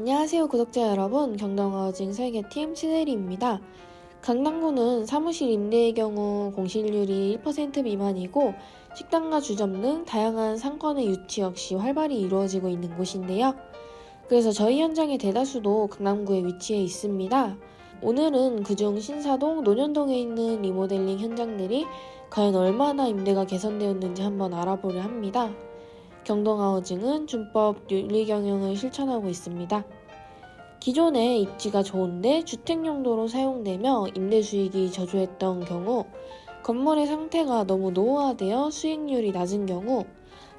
안녕하세요 구독자 여러분, 경동하우징 설계팀 신혜리입니다. 강남구는 사무실 임대의 경우 공실률이 1% 미만이고 식당과 주점 등 다양한 상권의 유치 역시 활발히 이루어지고 있는 곳인데요. 그래서 저희 현장의 대다수도 강남구에 위치해 있습니다. 오늘은 그중 신사동, 논현동에 있는 리모델링 현장들이 과연 얼마나 임대가 개선되었는지 한번 알아보려 합니다. 경동하우징은 준법 윤리경영을 실천하고 있습니다. 기존에 입지가 좋은데 주택용도로 사용되며 임대 수익이 저조했던 경우, 건물의 상태가 너무 노후화되어 수익률이 낮은 경우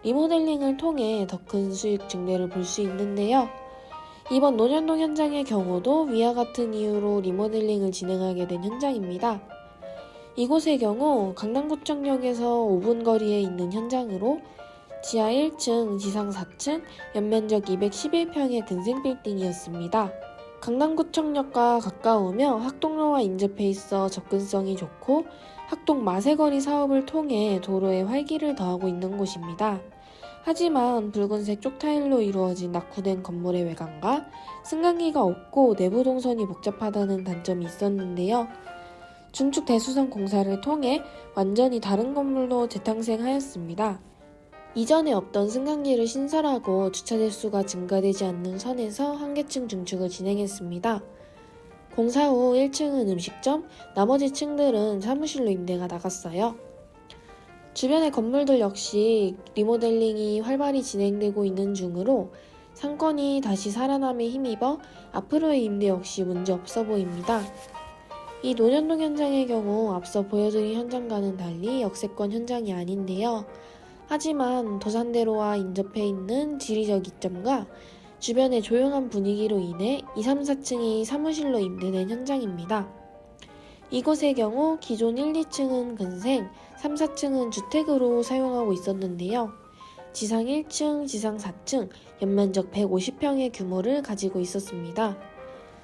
리모델링을 통해 더 큰 수익 증대를 볼 수 있는데요. 이번 논현동 현장의 경우도 위와 같은 이유로 리모델링을 진행하게 된 현장입니다. 이곳의 경우 강남구청역에서 5분 거리에 있는 현장으로 지하 1층, 지상 4층, 연면적 211평의 근생 빌딩이었습니다. 강남구청역과 가까우며 학동로와 인접해 있어 접근성이 좋고 학동 마세거리 사업을 통해 도로에 활기를 더하고 있는 곳입니다. 하지만 붉은색 쪽타일로 이루어진 낙후된 건물의 외관과 승강기가 없고 내부 동선이 복잡하다는 단점이 있었는데요. 중축 대수선 공사를 통해 완전히 다른 건물로 재탄생하였습니다. 이전에 없던 승강기를 신설하고 주차 대수가 증가되지 않는 선에서 한계층 중축을 진행했습니다. 공사 후 1층은 음식점, 나머지 층들은 사무실로 임대가 나갔어요. 주변의 건물들 역시 리모델링이 활발히 진행되고 있는 중으로 상권이 다시 살아남에 힘입어 앞으로의 임대 역시 문제 없어 보입니다. 이 논현동 현장의 경우 앞서 보여드린 현장과는 달리 역세권 현장이 아닌데요. 하지만 도산대로와 인접해 있는 지리적 이점과 주변의 조용한 분위기로 인해 2, 3, 4층이 사무실로 임대된 현장입니다. 이곳의 경우 기존 1, 2층은 근생, 3, 4층은 주택으로 사용하고 있었는데요. 지상 1층, 지상 4층, 연면적 150평의 규모를 가지고 있었습니다.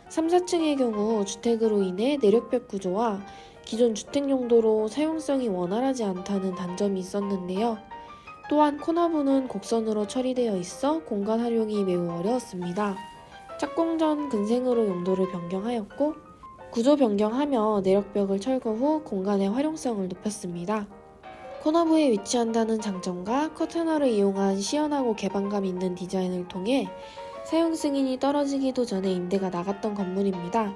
3, 4층의 경우 주택으로 인해 내력벽 구조와 기존 주택 용도로 사용성이 원활하지 않다는 단점이 있었는데요. 또한 코너부는 곡선으로 처리되어 있어 공간 활용이 매우 어려웠습니다. 착공 전 근생으로 용도를 변경하였고 구조 변경하며 내력벽을 철거 후 공간의 활용성을 높였습니다. 코너부에 위치한다는 장점과 커튼화를 이용한 시원하고 개방감 있는 디자인을 통해 사용 승인이 떨어지기도 전에 임대가 나갔던 건물입니다.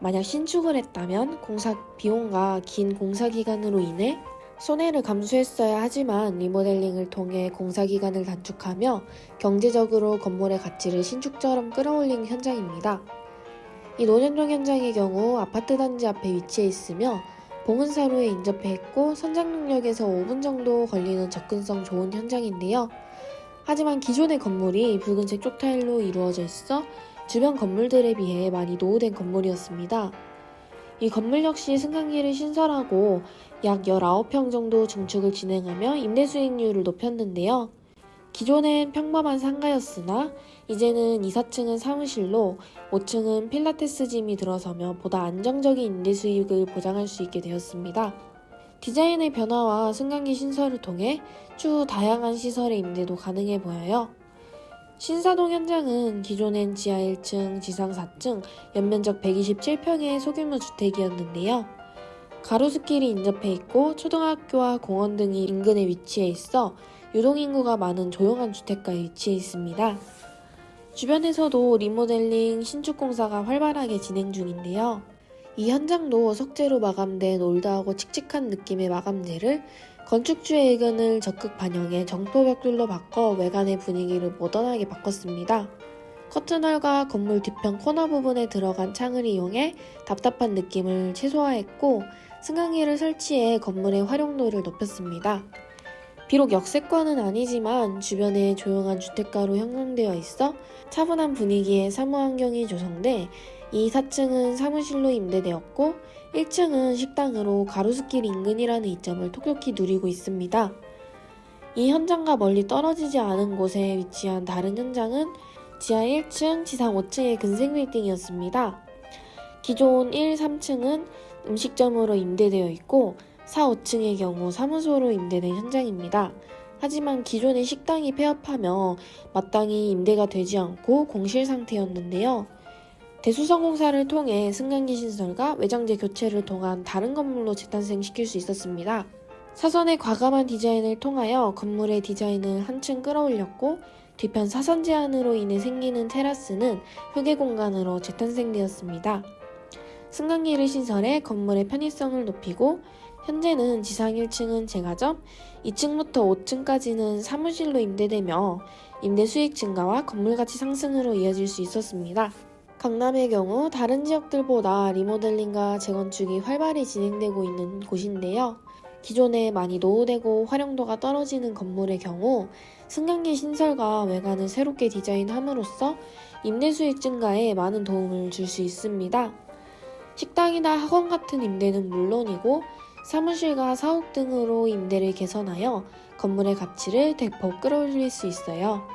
만약 신축을 했다면 공사 비용과 긴 공사 기간으로 인해 손해를 감수했어야 하지만 리모델링을 통해 공사기간을 단축하며 경제적으로 건물의 가치를 신축처럼 끌어올린 현장입니다. 이 논현동 현장의 경우 아파트 단지 앞에 위치해 있으며 봉은사로에 인접해 있고 선장역에서 5분 정도 걸리는 접근성 좋은 현장인데요. 하지만 기존의 건물이 붉은색 쪽타일로 이루어져 있어 주변 건물들에 비해 많이 노후된 건물이었습니다. 이 건물 역시 승강기를 신설하고 약 19평 정도 중축을 진행하며 임대 수익률을 높였는데요. 기존엔 평범한 상가였으나 이제는 2, 4층은 사무실로 5층은 필라테스 짐이 들어서며 보다 안정적인 임대 수익을 보장할 수 있게 되었습니다. 디자인의 변화와 승강기 신설을 통해 추후 다양한 시설의 임대도 가능해 보여요. 신사동 현장은 기존엔 지하 1층, 지상 4층, 연면적 127평의 소규모 주택이었는데요. 가로수길이 인접해 있고 초등학교와 공원 등이 인근에 위치해 있어 유동인구가 많은 조용한 주택가에 위치해 있습니다. 주변에서도 리모델링, 신축 공사가 활발하게 진행 중인데요. 이 현장도 석재로 마감된 올드하고 칙칙한 느낌의 마감재를 건축주의 의견을 적극 반영해 정토벽돌로 바꿔 외관의 분위기를 모던하게 바꿨습니다. 커튼홀과 건물 뒤편 코너 부분에 들어간 창을 이용해 답답한 느낌을 최소화했고 승강기를 설치해 건물의 활용도를 높였습니다. 비록 역세권은 아니지만 주변에 조용한 주택가로 형성되어 있어 차분한 분위기의 사무환경이 조성돼 2, 4층은 사무실로 임대되었고 1층은 식당으로 가로수길 인근이라는 이점을 톡톡히 누리고 있습니다. 이 현장과 멀리 떨어지지 않은 곳에 위치한 다른 현장은 지하 1층, 지상 5층의 근생 빌딩이었습니다. 기존 1, 3층은 음식점으로 임대되어 있고 4, 5층의 경우 사무소로 임대된 현장입니다. 하지만 기존의 식당이 폐업하며 마땅히 임대가 되지 않고 공실 상태였는데요. 대수성공사를 통해 승강기 신설과 외장재 교체를 통한 다른 건물로 재탄생시킬 수 있었습니다. 사선의 과감한 디자인을 통하여 건물의 디자인을 한층 끌어올렸고 뒤편 사선 제한으로 인해 생기는 테라스는 휴게 공간으로 재탄생되었습니다. 승강기를 신설해 건물의 편의성을 높이고 현재는 지상 1층은 제과점, 2층부터 5층까지는 사무실로 임대되며 임대 수익 증가와 건물 가치 상승으로 이어질 수 있었습니다. 강남의 경우 다른 지역들보다 리모델링과 재건축이 활발히 진행되고 있는 곳인데요. 기존에 많이 노후되고 활용도가 떨어지는 건물의 경우 승강기 신설과 외관을 새롭게 디자인함으로써 임대 수익 증가에 많은 도움을 줄 수 있습니다. 식당이나 학원 같은 임대는 물론이고 사무실과 사옥 등으로 임대를 개선하여 건물의 가치를 대폭 끌어올릴 수 있어요.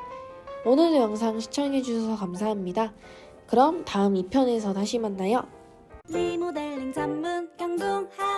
오늘도 영상 시청해주셔서 감사합니다. 그럼 다음 2편에서 다시 만나요. 리모델링 전문 경동하